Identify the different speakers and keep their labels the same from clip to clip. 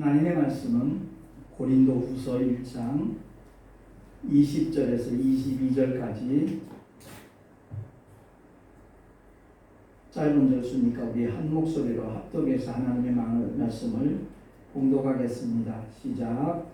Speaker 1: 하나님의 말씀은 고린도후서 1장 20절에서 22절까지 짧은 절수니까 우리 한 목소리로 합독해서 하나님의 말씀을 봉독하겠습니다. 시작.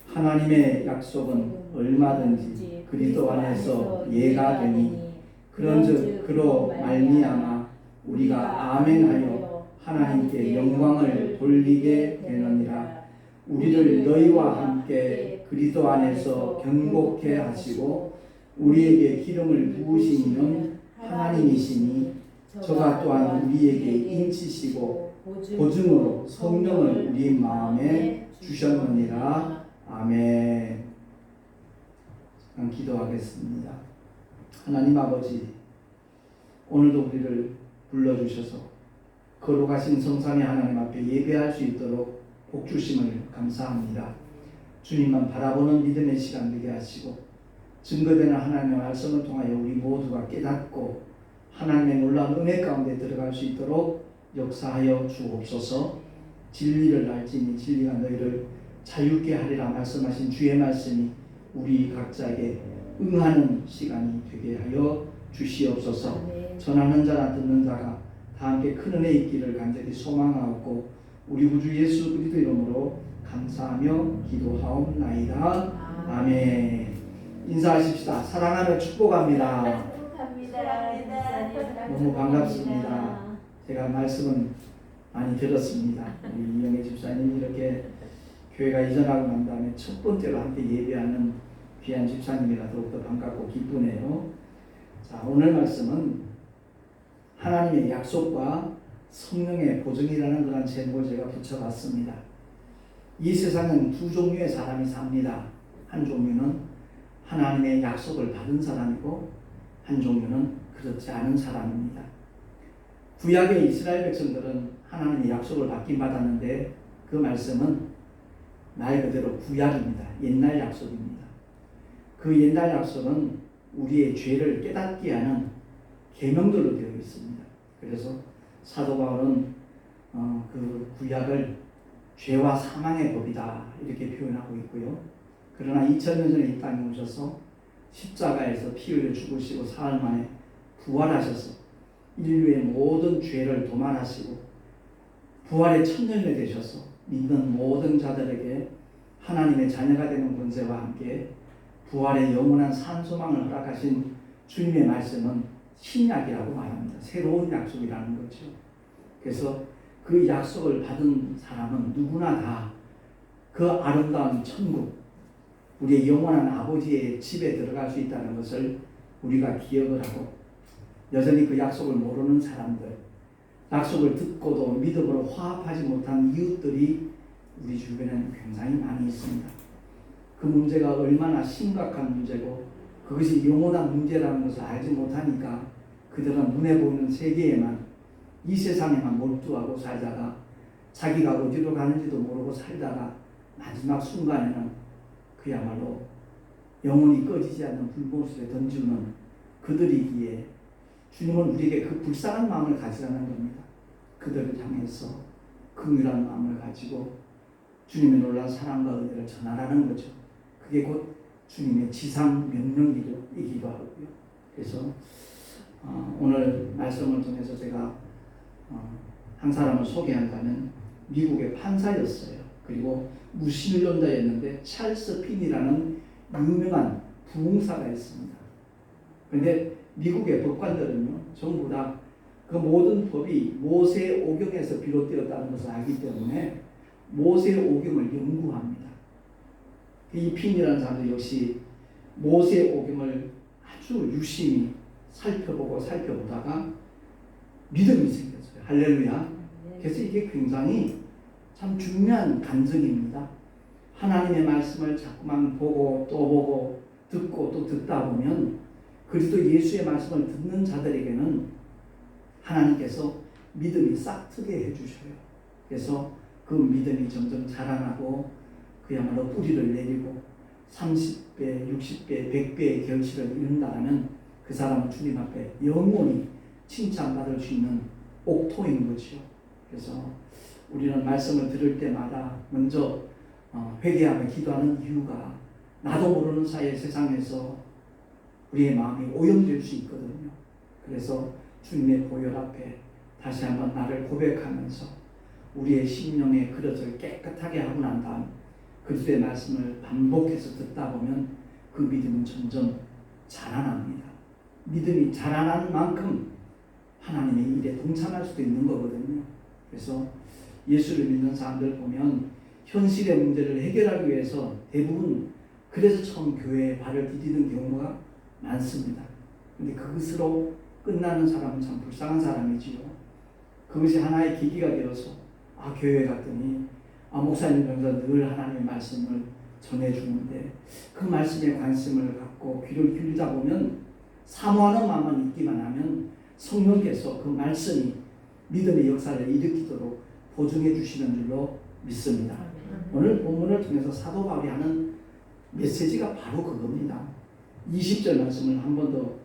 Speaker 1: 하나님의 약속은 얼마든지 그리스도 안에서 예가 되니 그런즉 그로 말미암아 우리가 아멘하여 하나님께 영광을 돌리게 되느니라. 우리를 너희와 함께 그리스도 안에서 견고케 하시고 우리에게 기름을 부으신 이는 하나님이시니 저가 또한 우리에게 인치시고 보증으로 성령을 우리 마음에 주셨느니라. 아멘. 기도하겠습니다. 하나님 아버지, 오늘도 우리를 불러주셔서 거룩하신 성삼위 하나님 앞에 예배할 수 있도록 복 주심을 감사합니다. 주님만 바라보는 믿음의 시간 되게 하시고 증거되는 하나님의 말씀을 통하여 우리 모두가 깨닫고 하나님의 놀라운 은혜 가운데 들어갈 수 있도록 역사하여 주옵소서. 진리를 알지니 진리가 너희를 자유케 하리라 말씀하신 주의 말씀이 우리 각자에게 응하는 시간이 되게 하여 주시옵소서. 전하는 자나 듣는 자가 다 함께 큰 은혜 있기를 간절히 소망하고 우리 구주 예수 그리스도 이름으로 감사하며 기도하옵나이다. 아멘. 인사하십시다. 사랑하며 축복합니다. 너무 반갑습니다. 제가 말씀은 많이 들었습니다. 우리 이영애 집사님이 이렇게 교회가 이전하고 난 다음에 첫 번째로 함께 예배하는 귀한 집사님이라 더욱더 반갑고 기쁘네요. 자, 오늘 말씀은 하나님의 약속과 성령의 보증이라는 그런 제목을 제가 붙여봤습니다. 이 세상은 두 종류의 사람이 삽니다. 한 종류는 하나님의 약속을 받은 사람이고 한 종류는 그렇지 않은 사람입니다. 구약의 이스라엘 백성들은 하나님의 약속을 받긴 받았는데 그 말씀은 말 그대로 구약입니다. 옛날 약속입니다. 그 옛날 약속은 우리의 죄를 깨닫게 하는 계명들로 되어 있습니다. 그래서 사도 바울은 그 구약을 죄와 사망의 법이다 이렇게 표현하고 있고요. 그러나 2000년 전에 이 땅에 오셔서 십자가에서 피 흘려 죽으시고 사흘 만에 부활하셔서 인류의 모든 죄를 도말하시고 부활의 천년이 되셔서 믿는 모든 자들에게 하나님의 자녀가 되는 권세와 함께 부활의 영원한 산소망을 허락하신 주님의 말씀은 신약이라고 말합니다. 새로운 약속이라는 거죠. 그래서 그 약속을 받은 사람은 누구나 다 그 아름다운 천국, 우리의 영원한 아버지의 집에 들어갈 수 있다는 것을 우리가 기억을 하고 여전히 그 약속을 모르는 사람들, 약속을 듣고도 믿음으로 화합하지 못한 이웃들이 우리 주변에는 굉장히 많이 있습니다. 그 문제가 얼마나 심각한 문제고 그것이 영원한 문제라는 것을 알지 못하니까 그들은 눈에 보이는 세계에만 이 세상에만 몰두하고 살다가 자기가 어디로 가는지도 모르고 살다가 마지막 순간에는 그야말로 영원히 꺼지지 않는 불못에 던지는 그들이기에 주님은 우리에게 그 불쌍한 마음을 가지라는 겁니다. 그들을 향해서 긍휼한 마음을 가지고 주님의 놀라운 사랑과 은혜를 전하라는 거죠. 그게 곧 주님의 지상 명령이기도 하고요. 그래서 오늘 말씀을 통해서 제가 한 사람을 소개한다면 미국의 판사였어요. 그리고 무신론자였는데 찰스 핀이라는 유명한 부흥사가 있습니다. 그런데 미국의 법관들은요, 전부 다 그 모든 법이 모세 오경에서 비롯되었다는 것을 알기 때문에 모세 오경을 연구합니다. 이 핀이라는 사람도 역시 모세 오경을 아주 유심히 살펴보다가 믿음이 생겼어요. 할렐루야. 그래서 이게 굉장히 참 중요한 간증입니다. 하나님의 말씀을 자꾸만 보고 또 보고 듣고 또 듣다 보면 그리스도 예수의 말씀을 듣는 자들에게는 하나님께서 믿음이 싹트게 해주셔요. 그래서 그 믿음이 점점 자라나고 그야말로 뿌리를 내리고 30배, 60배, 100배의 결실을 이룬다면 그 사람은 주님 앞에 영원히 칭찬받을 수 있는 옥토인 거죠. 그래서 우리는 말씀을 들을 때마다 먼저 회개하며 기도하는 이유가 나도 모르는 사이에 세상에서 우리의 마음이 오염될 수 있거든요. 그래서 주님의 보혈 앞에 다시 한번 나를 고백하면서 우리의 심령의 그릇을 깨끗하게 하고 난 다음 그리스도의 말씀을 반복해서 듣다 보면 그 믿음은 점점 자라납니다. 믿음이 자라난 만큼 하나님의 일에 동참할 수도 있는 거거든요. 그래서 예수를 믿는 사람들 보면 현실의 문제를 해결하기 위해서 대부분 그래서 처음 교회에 발을 디디는 경우가 많습니다. 근데 그것으로 끝나는 사람은 참 불쌍한 사람이지요. 그것이 하나의 계기가 되어서 교회 갔더니 목사님들도 늘 하나님의 말씀을 전해주는데 그 말씀에 관심을 갖고 귀를 기울이다 보면 사모하는 마음만 있기만 하면 성령께서 그 말씀이 믿음의 역사를 일으키도록 보증해 주시는 줄로 믿습니다. 오늘 본문을 통해서 사도 바울이 하는 메시지가 바로 그겁니다. 20절 말씀을 한 번 더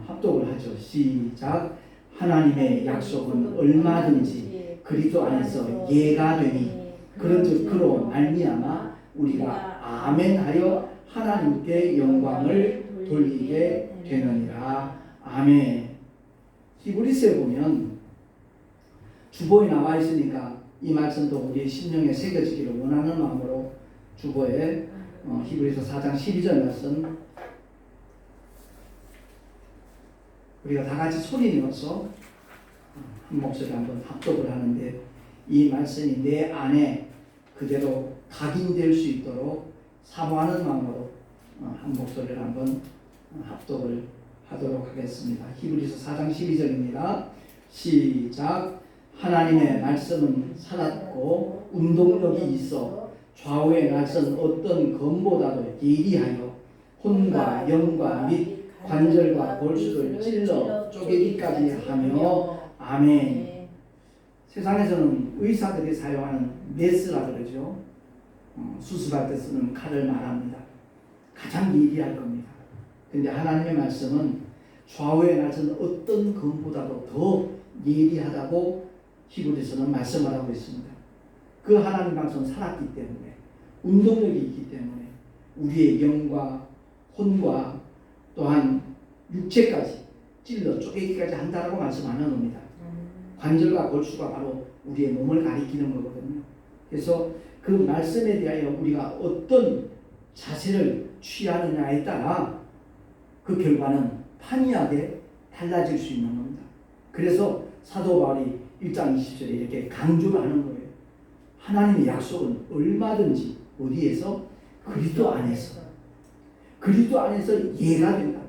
Speaker 1: 합독을 하죠. 시작. 하나님의 약속은 얼마든지 그리스도 안에서 예가 되니 그런즉 그로 말미암아 우리가 아멘하여 하나님께 영광을 돌리게 되느니라. 아멘. 히브리서에 보면 주보에 나와 있으니까 이 말씀도 우리의 심령에 새겨지기를 원하는 마음으로 주보에 히브리서 4장 12절 말씀 우리가 다 같이 소리 내어서 한 목소리 한번 합독을 하는데 이 말씀이 내 안에 그대로 각인될 수 있도록 사모하는 마음으로 한 목소리를 한번 합독을 하도록 하겠습니다. 히브리서 4장 12절입니다. 시작. 하나님의 말씀은 살았고 운동력이 있어 좌우의 낯선 어떤 검보다도 예리하여 혼과 영과 및 관절과 골수를 찔러 쪼개기까지 하며 아멘. 세상에서는 의사들이 사용하는 메스라 그러죠. 수술할 때 쓰는 칼을 말합니다. 가장 예리할 겁니다. 근데 하나님의 말씀은 좌우의 낯선 어떤 검보다도 더 예리하다고 히브리서는 말씀을 하고 있습니다. 그 하나님 말씀은 살았기 때문에 운동력이 있기 때문에 우리의 영과 혼과 또한 육체까지 찔러 쪼개기까지 한다라고 말씀하는 겁니다. 관절과 골수가 바로 우리의 몸을 가리키는 거거든요. 그래서 그 말씀에 대하여 우리가 어떤 자세를 취하느냐에 따라 그 결과는 판이하게 달라질 수 있는 겁니다. 그래서 사도 바울이 1장 20절에 이렇게 강조를 하는 거예요. 하나님의 약속은 얼마든지 어디에서? 그리스도 안에서. 그리스도 안에서 예가 된다.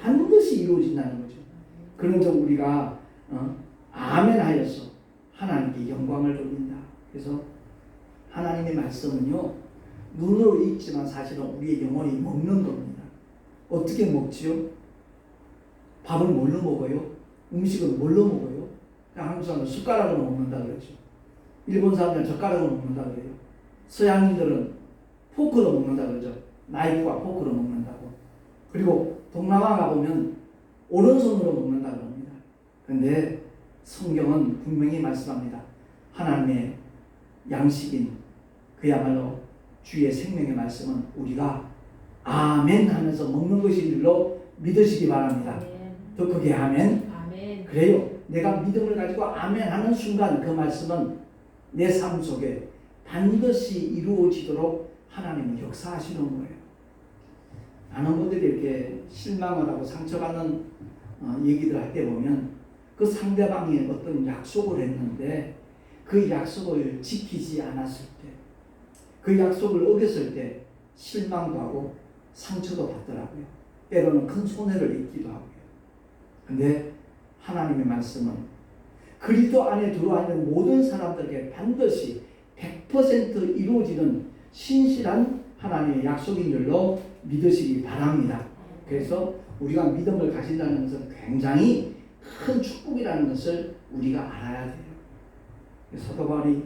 Speaker 1: 반드시 이루어진다는 거죠. 그런즉 우리가 아멘 하여서 하나님께 영광을 돌린다. 그래서 하나님의 말씀은요 눈으로 읽지만 사실은 우리의 영혼이 먹는 겁니다. 어떻게 먹지요? 밥을 뭘로 먹어요? 음식을 뭘로 먹어요? 한국 사람은 숟가락으로 먹는다 그러죠. 일본 사람들은 젓가락으로 먹는다 그래요. 서양인들은 포크로 먹는다 그러죠. 나이프와 포크로 먹는다고. 그리고 동남아 가보면 오른손으로 먹는다 그럽니다. 그런데 성경은 분명히 말씀합니다. 하나님의 양식인 그야말로 주의 생명의 말씀은 우리가 아멘 하면서 먹는 것인 줄로 믿으시기 바랍니다. 더 크게 아멘.
Speaker 2: 아멘.
Speaker 1: 그래요. 내가 믿음을 가지고 아멘 하는 순간 그 말씀은 내 삶 속에 반드시 이루어지도록 하나님은 역사하시는 거예요. 많은 분들이 이렇게 실망을 하고 상처받는 얘기들 할 때 보면 그 상대방이 어떤 약속을 했는데 그 약속을 지키지 않았을 때, 그 약속을 어겼을 때 실망도 하고 상처도 받더라고요. 때로는 큰 손해를 입기도 하고요. 근데 하나님의 말씀은 그리스도 안에 들어와 있는 모든 사람들에게 반드시 100% 이루어지는 신실한 하나님의 약속인 줄로 믿으시기 바랍니다. 그래서 우리가 믿음을 가진다는 것은 굉장히 큰 축복이라는 것을 우리가 알아야 돼요. 사도 바울이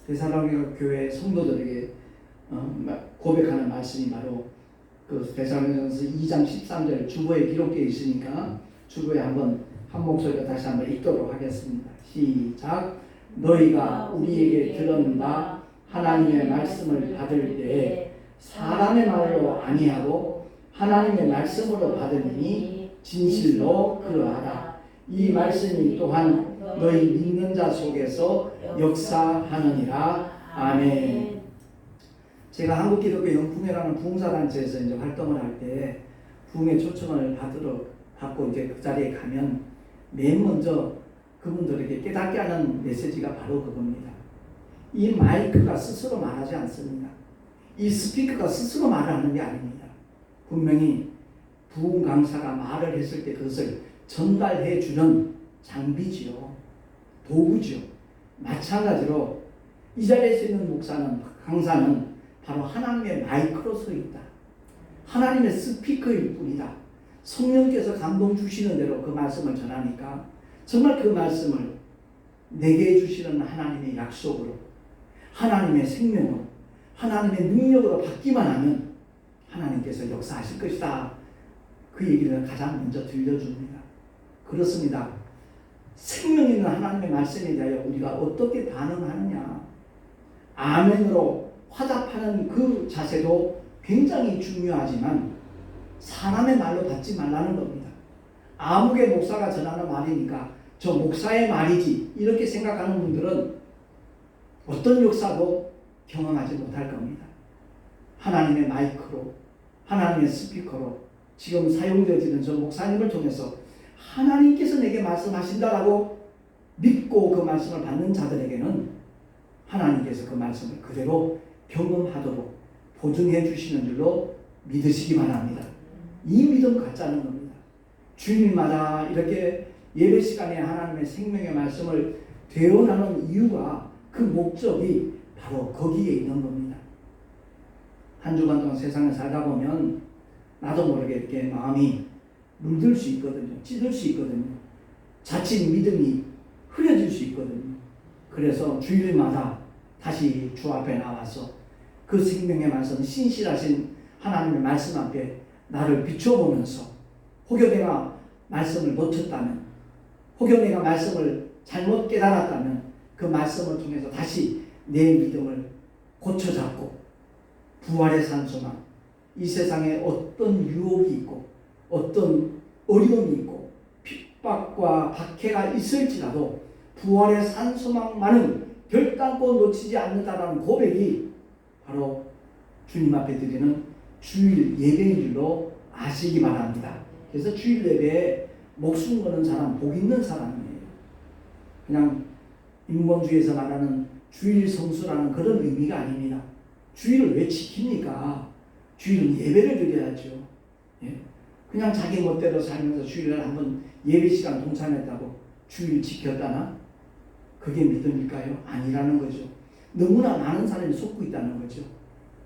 Speaker 1: 데살로니가 교회 성도들에게 고백하는 말씀이 바로 그 데살로니가서 2장 13절 주보에 기록되어 있으니까 주보에 한 목소리로 다시 한번 읽도록 하겠습니다. 시작. 너희가 우리에게 들은 바 하나님의 말씀을 받을 때에 사람의 말로 아니하고 하나님의 말씀으로 받으니 진실로 그러하다. 이 말씀이 또한 너희 믿는 자 속에서 역사하느니라. 아멘. 제가 한국기독교 영풍회라는 부흥사단체에서 이제 활동을 할 때 부흥의 초청을 받고 이제 그 자리에 가면 맨 먼저 그분들에게 깨닫게 하는 메시지가 바로 그겁니다. 이 마이크가 스스로 말하지 않습니다. 이 스피커가 스스로 말을 하는 게 아닙니다. 분명히 부흥 강사가 말을 했을 때 그것을 전달해 주는 장비지요. 도구죠. 마찬가지로 이 자리에 있는 목사는, 강사는 바로 하나님의 마이크로 서 있다. 하나님의 스피커일 뿐이다. 성령께서 감동 주시는 대로 그 말씀을 전하니까 정말 그 말씀을 내게 주시는 하나님의 약속으로, 하나님의 생명으로, 하나님의 능력으로 받기만 하면 하나님께서 역사하실 것이다. 그 얘기를 가장 먼저 들려줍니다. 그렇습니다. 생명 있는 하나님의 말씀에 대하여 우리가 어떻게 반응하느냐. 아멘으로 화답하는 그 자세도 굉장히 중요하지만 사람의 말로 받지 말라는 겁니다. 아무개 목사가 전하는 말이니까 저 목사의 말이지 이렇게 생각하는 분들은 어떤 역사도 경험하지 못할 겁니다. 하나님의 마이크로, 하나님의 스피커로 지금 사용되어지는 저 목사님을 통해서 하나님께서 내게 말씀하신다라고 믿고 그 말씀을 받는 자들에게는 하나님께서 그 말씀을 그대로 경험하도록 보증해 주시는 줄로 믿으시기 바랍니다. 이 믿음 갖자는 겁니다. 주일마다 이렇게 예배 시간에 하나님의 생명의 말씀을 대언하는 이유가, 그 목적이 바로 거기에 있는 겁니다. 한 주간 동안 세상에 살다 보면 나도 모르게 이렇게 마음이 물들 수 있거든요. 찌들 수 있거든요. 자칫 믿음이 흐려질 수 있거든요. 그래서 주일마다 다시 주 앞에 나와서 그 생명의 말씀, 신실하신 하나님의 말씀 앞에 나를 비춰보면서 혹여 내가 말씀을 놓쳤다면, 혹여 내가 말씀을 잘못 깨달았다면 그 말씀을 통해서 다시 내 믿음을 고쳐잡고 부활의 산소망, 이 세상에 어떤 유혹이 있고 어떤 어려움이 있고 핍박과 박해가 있을지라도 부활의 산소망만은 결단코 놓치지 않는다라는 고백이 바로 주님 앞에 드리는 주일 예배인 줄로 아시기 바랍니다. 그래서 주일 예배에 목숨 거는 사람, 복 있는 사람이에요. 그냥 인본주의에서 말하는 주일 성수라는 그런 의미가 아닙니다. 주일을 왜 지킵니까? 주일은 예배를 드려야죠. 예? 그냥 자기 멋대로 살면서 주일날 한번 예배 시간 동참했다고 주일 지켰다나? 그게 믿음일까요? 아니라는 거죠. 너무나 많은 사람이 속고 있다는 거죠.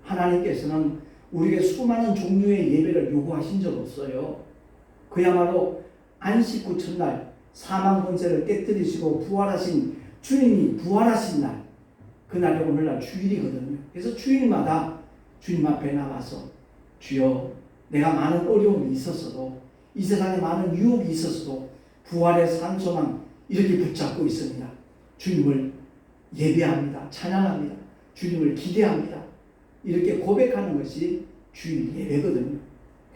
Speaker 1: 하나님께서는 우리에게 수많은 종류의 예배를 요구하신 적 없어요. 그야말로 안식 후 첫날 사망 권세를 깨뜨리시고 부활하신 주님이 부활하신 날, 그날이 오늘날 주일이거든요. 그래서 주일마다 주님 앞에 나와서 주여, 내가 많은 어려움이 있었어도, 이 세상에 많은 유혹이 있었어도 부활의 산소만 이렇게 붙잡고 있습니다. 주님을 예배합니다. 찬양합니다. 주님을 기대합니다. 이렇게 고백하는 것이 주일 예배거든요.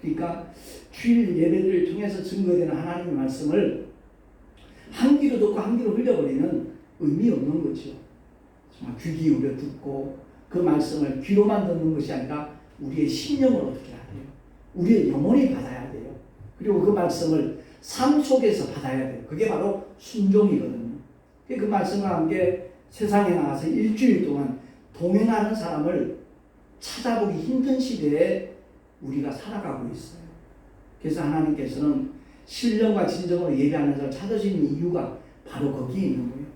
Speaker 1: 그러니까 주일 예배를 통해서 증거되는 하나님의 말씀을 한 귀로 듣고 한 귀로 흘려버리는 의미 없는 거죠. 정말 귀 기울여 듣고 그 말씀을 귀로만 듣는 것이 아니라 우리의 심령을 어떻게 해야 돼요? 우리의 영혼이 받아야 돼요. 그리고 그 말씀을 삶 속에서 받아야 돼요. 그게 바로 순종이거든요. 그 말씀과 함께 세상에 나가서 일주일 동안 동행하는 사람을 찾아보기 힘든 시대에 우리가 살아가고 있어요. 그래서 하나님께서는 신령과 진정으로 예배하는 자를 찾으시는 이유가 바로 거기에 있는 거예요.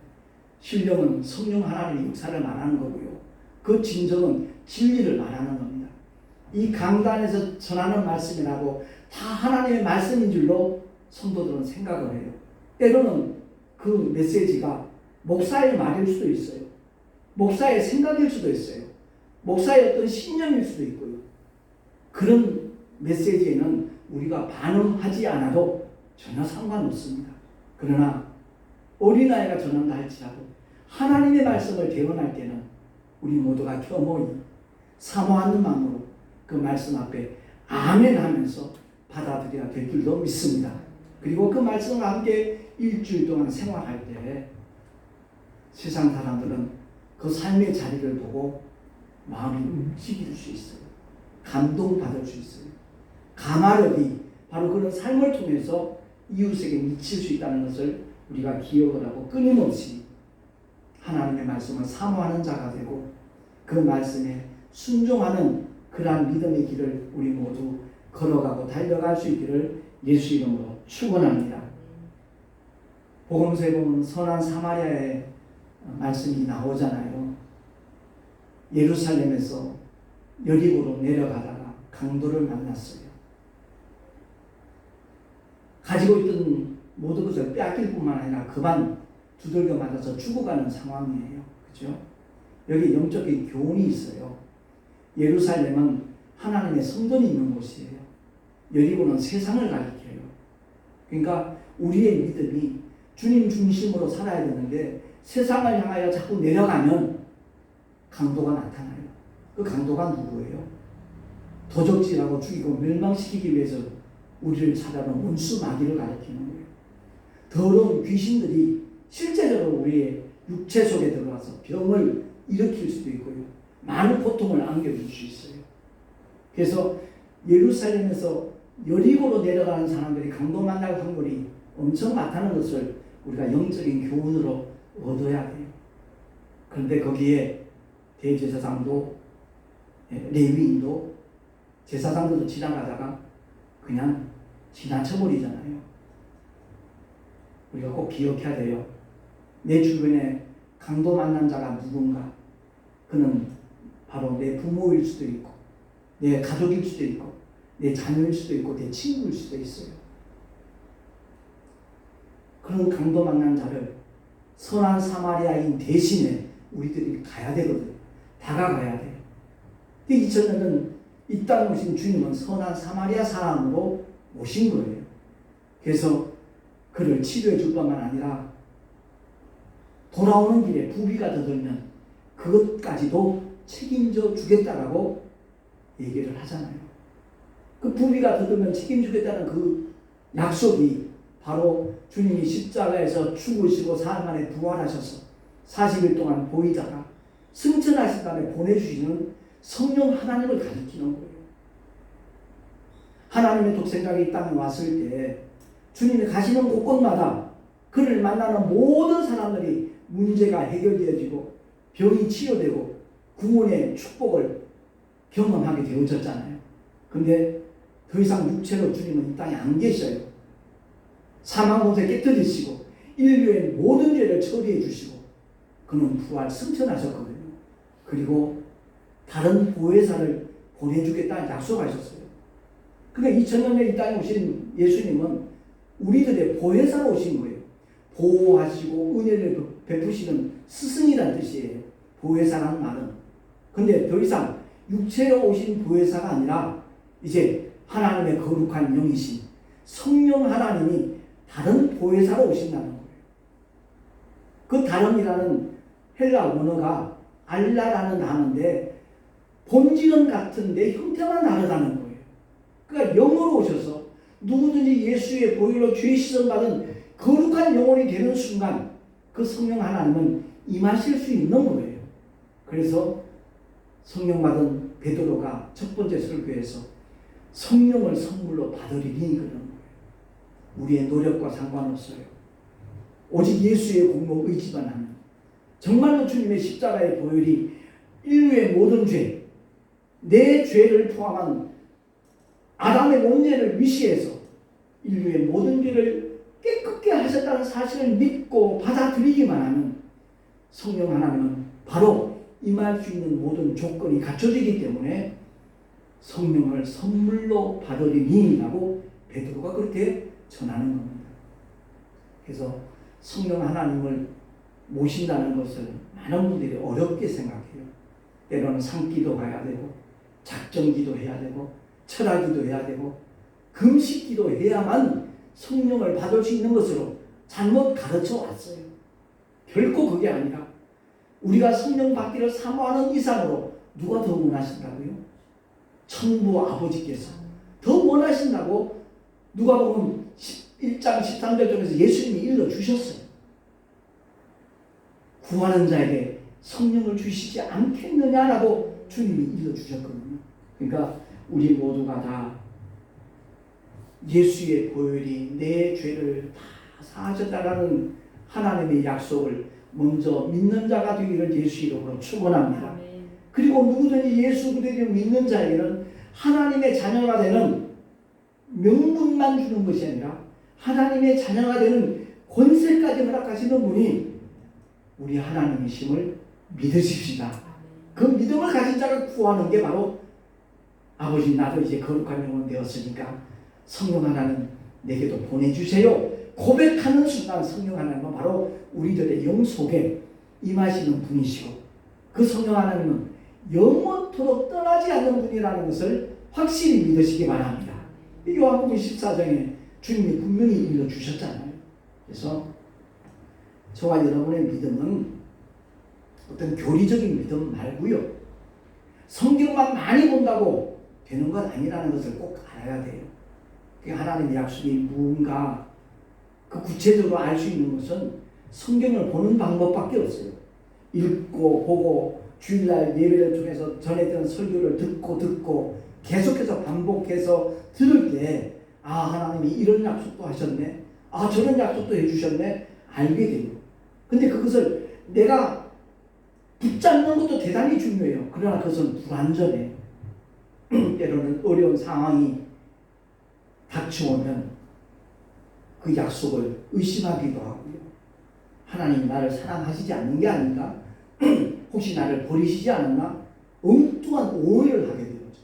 Speaker 1: 신령은 성령 하나님의 역사를 말하는 거고요. 그 진정은 진리를 말하는 겁니다. 이 강단에서 전하는 말씀이라고 다 하나님의 말씀인 줄로 성도들은 생각을 해요. 때로는 그 메시지가 목사의 말일 수도 있어요. 목사의 생각일 수도 있어요. 목사의 어떤 신념일 수도 있고요. 그런 메시지에는 우리가 반응하지 않아도 전혀 상관없습니다. 그러나 어린아이가 전한다 할지라도, 하나님의 말씀을 대언할 때는 우리 모두가 겸허히 사모하는 마음으로 그 말씀 앞에 아멘 하면서 받아들여야 될 줄도 믿습니다. 그리고 그 말씀과 함께 일주일 동안 생활할 때 세상 사람들은 그 삶의 자리를 보고 마음이 움직일 수 있어요. 감동받을 수 있어요. 가마력이 바로 그런 삶을 통해서 이웃에게 미칠 수 있다는 것을 우리가 기억을 하고 끊임없이 하나님의 말씀을 사모하는 자가 되고 그 말씀에 순종하는 그러한 믿음의 길을 우리 모두 걸어가고 달려갈 수 있기를 예수 이름으로 축원합니다. 복음서에 보면 선한 사마리아의 말씀이 나오잖아요. 예루살렘에서 여리고로 내려가다가 강도를 만났어요. 가지고 있던 모든 것을 빼앗길 뿐만 아니라 그만 두들겨 맞아서 죽어가는 상황이에요. 그렇죠? 여기 영적인 교훈이 있어요. 예루살렘은 하나님의 성전이 있는 곳이에요. 여리고는 세상을 가리켜요. 그러니까 우리의 믿음이 주님 중심으로 살아야 되는데 세상을 향하여 자꾸 내려가면 강도가 나타나요. 그 강도가 누구예요? 도적질하고 죽이고 멸망시키기 위해서 우리를 찾아오는 원수 마귀를 가리키는 거예요. 더러운 귀신들이 실제적으로 우리의 육체 속에 들어가서 병을 일으킬 수도 있고요. 많은 고통을 안겨줄 수 있어요. 그래서 예루살렘에서 여리고로 내려가는 사람들이 강도 만나고 한골이 엄청 많다는 것을 우리가 영적인 교훈으로 얻어야 돼요. 그런데 거기에 대제사장도 레위인도 제사장들도 지나가다가 그냥 지나쳐버리잖아요. 우리가 꼭 기억해야 돼요. 내 주변에 강도 만난 자가 누군가? 그는 바로 내 부모일 수도 있고 내 가족일 수도 있고 내 자녀일 수도 있고 내 친구일 수도 있어요. 그런 강도 만난 자를 선한 사마리아인 대신에 우리들이 가야 되거든요. 다가가야 돼요. 2000년은 이 땅에 오신 주님은 선한 사마리아 사람으로 오신 거예요. 그래서 그를 치료해 줄 뿐만 아니라 돌아오는 길에 부비가 더 들면 그것까지도 책임져 주겠다라고 얘기를 하잖아요. 그 부비가 더 들면 책임주겠다는 그 약속이 바로 주님이 십자가에서 죽으시고 사흘 만에 부활하셔서 40일 동안 보이다가 승천하신 다음에 보내주시는 성령 하나님을 가리키는 거예요. 하나님의 독생자가 이 땅에 왔을 때 주님이 가시는 곳곳마다 그를 만나는 모든 사람들이 문제가 해결되어지고 병이 치료되고 구원의 축복을 경험하게 되어졌잖아요. 근데 더 이상 육체로 주님은 이 땅에 안 계셔요. 사망 못에 깨뜨리시고 인류의 모든 죄를 처리해 주시고 그는 부활 승천하셨거든요. 그리고 다른 보혜사를 보내주겠다는 약속하셨어요. 그러니까 2000년에 이 땅에 오신 예수님은 우리들의 보혜사로 오신 거예요. 보호하시고 은혜를 베푸시는 스승이라는 뜻이에요. 보혜사라는 말은. 근데 더 이상 육체로 오신 보혜사가 아니라 이제 하나님의 거룩한 영이신 성령 하나님이 다른 보혜사로 오신다는 거예요. 그 다른이라는 헬라 원어가 알라라는 단어인데 본질은 같은데 형태만 다르다는 거예요. 그러니까 영으로 오셔서 누구든지 예수의 보혈로 죄 씻음받은 거룩한 영혼이 되는 순간 그 성령 하나님은 임하실 수 있는 거예요. 그래서 성령 받은 베드로가 첫 번째 설교에서 성령을 선물로 받으리니 그런 거예요. 우리의 노력과 상관없어요. 오직 예수의 공로 의지만 하면 정말로 주님의 십자가의 보혈이 인류의 모든 죄, 내 죄를 포함한 아담의 원죄를 위시해서 인류의 모든 죄를 깨끗게 하셨다는 사실을 믿고 받아들이기만 하면 성령 하나님은 바로 임할 수 있는 모든 조건이 갖춰지기 때문에 성령을 선물로 받으리니라고 베드로가 그렇게 전하는 겁니다. 그래서 성령 하나님을 모신다는 것을 많은 분들이 어렵게 생각해요. 때로는 산기도 가야 되고 작정기도 해야 되고 철학기도 해야 되고 금식기도 해야만 성령을 받을 수 있는 것으로 잘못 가르쳐 왔어요. 결코 그게 아니라 우리가 성령 받기를 사모하는 이상으로 누가 더 원하신다고요? 천부 아버지께서 더 원하신다고 누가복음 1장 13절 쪽에서 예수님이 일러주셨어요. 구하는 자에게 성령을 주시지 않겠느냐라고 주님이 일러주셨거든요. 그러니까 우리 모두가 다 예수의 보혈이 내 죄를 다 사하셨다라는 하나님의 약속을 먼저 믿는 자가 되기를 예수 이름으로 축원합니다. 그리고 누구든지 예수 그리스도를 믿는 자에게는 하나님의 자녀가 되는 명분만 주는 것이 아니라 하나님의 자녀가 되는 권세까지 허락하시는 분이 우리 하나님이심을 믿으십시다. 그 믿음을 가진 자가 구하는 게 바로 아버지 나도 이제 거룩한 영혼 되었으니까 성령 하나님 내게도 보내주세요. 고백하는 순간 성령 하나님은 바로 우리들의 영 속에 임하시는 분이시고 그 성령 하나님은 영원토록 떠나지 않는 분이라는 것을 확실히 믿으시기 바랍니다. 요한복음 14장에 주님이 분명히 일러주셨잖아요. 그래서 저와 여러분의 믿음은 어떤 교리적인 믿음 말고요. 성경만 많이 본다고 되는 건 아니라는 것을 꼭 알아야 돼요. 하나님의 약속이 무언가 그 구체적으로 알 수 있는 것은 성경을 보는 방법밖에 없어요. 읽고 보고 주일날 예배를 통해서 전했던 설교를 듣고 계속해서 반복해서 들을 때 하나님이 이런 약속도 하셨네, 저런 약속도 해주셨네 알게 돼요. 근데 그것을 내가 붙잡는 것도 대단히 중요해요. 그러나 그것은 불완전해. 때로는 어려운 상황이 닥쳐오면 그 약속을 의심하기도 하고요. 하나님이 나를 사랑하시지 않는 게 아닌가? 혹시 나를 버리시지 않았나? 엉뚱한 오해를 하게 되는 거죠.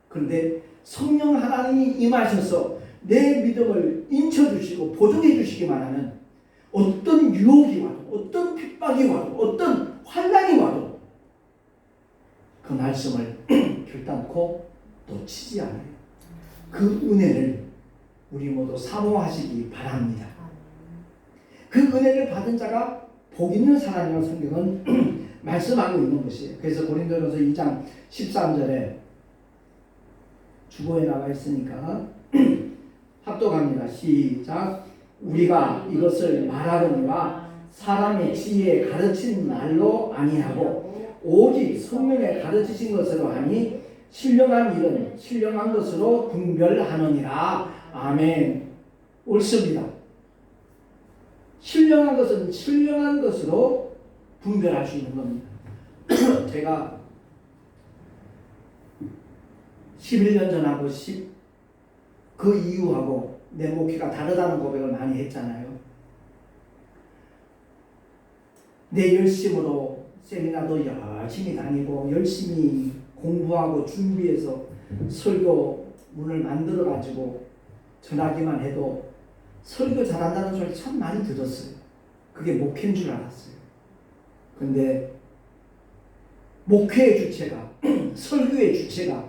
Speaker 1: 그런데 성령 하나님이 임하셔서 내 믿음을 인쳐주시고 보존해 주시기만 하면 어떤 유혹이 와도 어떤 핍박이 와도 어떤 환난이 와도 그 말씀을 결단코 놓치지 않아요. 그 은혜를 우리 모두 사모하시기 바랍니다. 그 은혜를 받은 자가 복 있는 사람이라고 성경은 말씀하고 있는 것이에요. 그래서 고린도전서 2장 13절에 주보에 나와 있으니까 합독합니다. 시작. 우리가 이것을 말하거니와 사람의 지혜에 가르친 말로 아니하고 오직 성령에 가르치신 것으로 하니 신령한 일은 신령한 것으로 분별하느니라. 아멘. 옳습니다. 신령한 것은 신령한 것으로 분별할 수 있는 겁니다. 제가 11년 전하고 그 이후하고 내 목회가 다르다는 고백을 많이 했잖아요. 내 열심으로 세미나도 열심히 다니고 열심히 공부하고 준비해서 설교문을 만들어가지고 전하기만 해도 설교 잘한다는 소리 참 많이 들었어요. 그게 목회인 줄 알았어요. 근데 목회의 주체가 설교의 주체가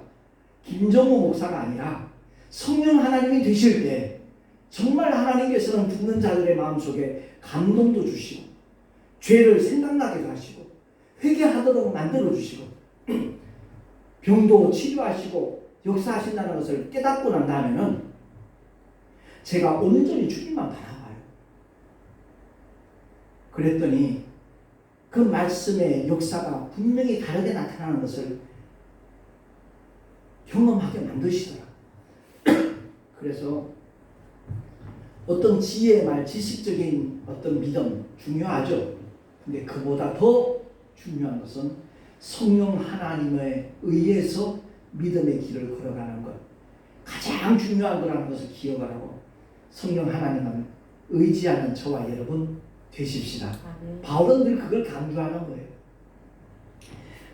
Speaker 1: 김정우 목사가 아니라 성령 하나님이 되실 때 정말 하나님께서는 죽는 자들의 마음속에 감동도 주시고 죄를 생각나게도 하시고 회개하도록 만들어주시고 병도 치료하시고 역사하신다는 것을 깨닫고 난 다음에는 제가 온전히 주님만 바라봐요. 그랬더니 그 말씀의 역사가 분명히 다르게 나타나는 것을 경험하게 만드시더라. 그래서 어떤 지혜의 말, 지식적인 어떤 믿음 중요하죠. 근데 그보다 더 중요한 것은 성령 하나님에 의해서 믿음의 길을 걸어가는 것. 가장 중요한 거라는 것을 기억하라고 성령 하나님은 의지하는 저와 여러분 되십시다. 바울은 늘 그걸 강조하는 거예요.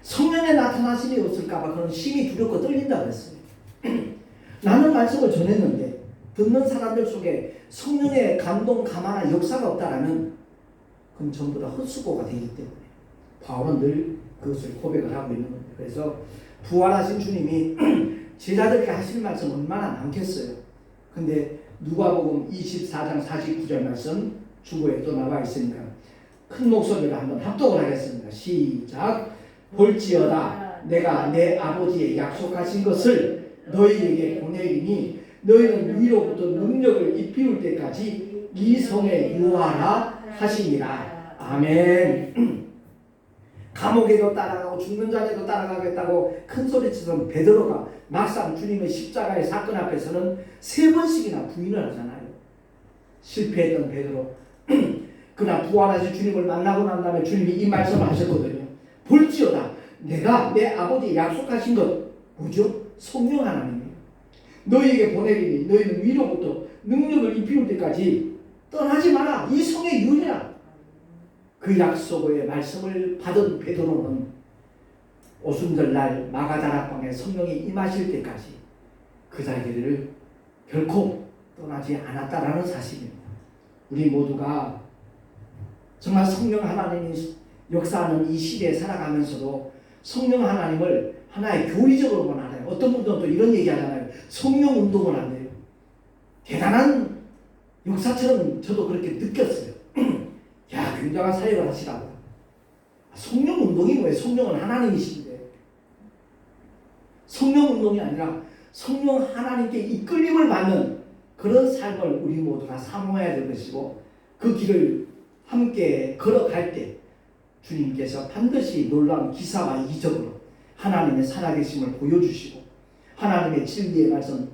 Speaker 1: 성령의 나타나심이 없을까봐 그런 심히 두렵고 떨린다고 그랬어요. 나는 말씀을 전했는데 듣는 사람들 속에 성령의 감동, 감화나 역사가 없다라면 그건 전부 다 헛수고가 되기 때문에 바울은 늘 그것을 고백을 하고 있는 겁니다. 그래서 부활하신 주님이 제자들에게 하실 말씀 얼마나 많겠어요. 근데 누가복음 24장 49절 말씀 주보에 또 나와 있으니까 큰 목소리로 한번 합독을 하겠습니다. 시작. 볼지어다 내가 내 아버지의 약속하신 것을 너희에게 보내리니 너희는 위로부터 능력을 입히울 때까지 이 성에 유하라 하시니라. 아멘. 감옥에도 따라가고 죽는 자에도 따라가겠다고 큰 소리치던 베드로가 막상 주님의 십자가의 사건 앞에서는 3번씩이나 부인을 하잖아요. 실패했던 베드로. 그러나 부활하신 주님을 만나고 난 다음에 주님이 이 말씀을 하셨거든요. 볼지어다 내가 내 아버지 약속하신 것 뭐죠? 성령 하나님이에요. 너희에게 보내리니 너희는 위로부터 능력을 입히울 때까지 떠나지 마라. 이 성에 유리라. 그 약속의 말씀을 받은 베드로는 오순절날 마가다락방에 성령이 임하실 때까지 그 자리를 결코 떠나지 않았다라는 사실입니다. 우리 모두가 정말 성령 하나님이 역사하는 이 시대에 살아가면서도 성령 하나님을 하나의 교리적으로만 알아요. 어떤 분들은 또 이런 얘기 하잖아요. 성령 운동을 한대요. 대단한 역사처럼 저도 그렇게 느꼈어요. 야, 굉장한 사역을 하시라고. 성령 운동이 뭐예요? 성령은 하나님이신데. 성령 운동이 아니라 성령 하나님께 이끌림을 받는 그런 삶을 우리 모두가 사모해야 될 것이고, 그 길을 함께 걸어갈 때 주님께서 반드시 놀라운 기사와 이적으로 하나님의 살아계심을 보여주시고 하나님의 진리의 말씀,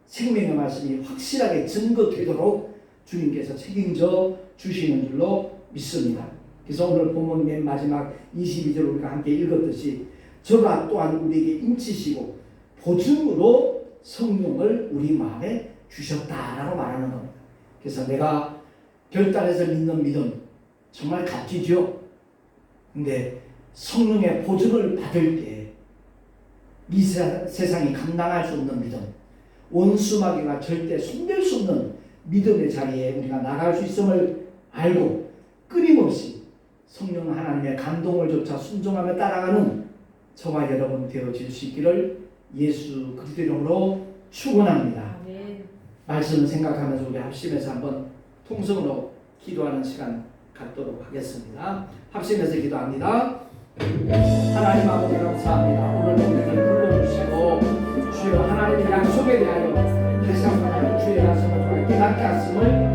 Speaker 1: 생명의 말씀이 확실하게 증거되도록 주님께서 책임져 주시는 줄로 믿습니다. 그래서 오늘 본문 맨 마지막 22절 우리가 함께 읽었듯이 저가 또한 우리에게 인치시고 보증으로 성령을 우리 마음에 주셨다라고 말하는 겁니다. 그래서 내가 결단해서 믿는 믿음 정말 값지죠. 근데 성령의 보증을 받을 때 이 세상이 감당할 수 없는 믿음, 원수마귀가 절대 손댈 수 없는 믿음의 자리에 우리가 나갈 수 있음을 알고 끊임없이 성령 하나님의 감동을 조차 순종하며 따라가는 저와 여러분 되어질 수 있기를 예수 그리스도 이름으로 축원합니다. 말씀을 생각하면서 우리 합심해서 한번 통성으로 기도하는 시간 갖도록 하겠습니다. 합심해서 기도합니다. 하나님 아버지 감사합니다. 오늘 우리를 불러주시고 주여 하나님의 약속에 대하여 다시 한번 주의 말씀을 깨닫게 하심을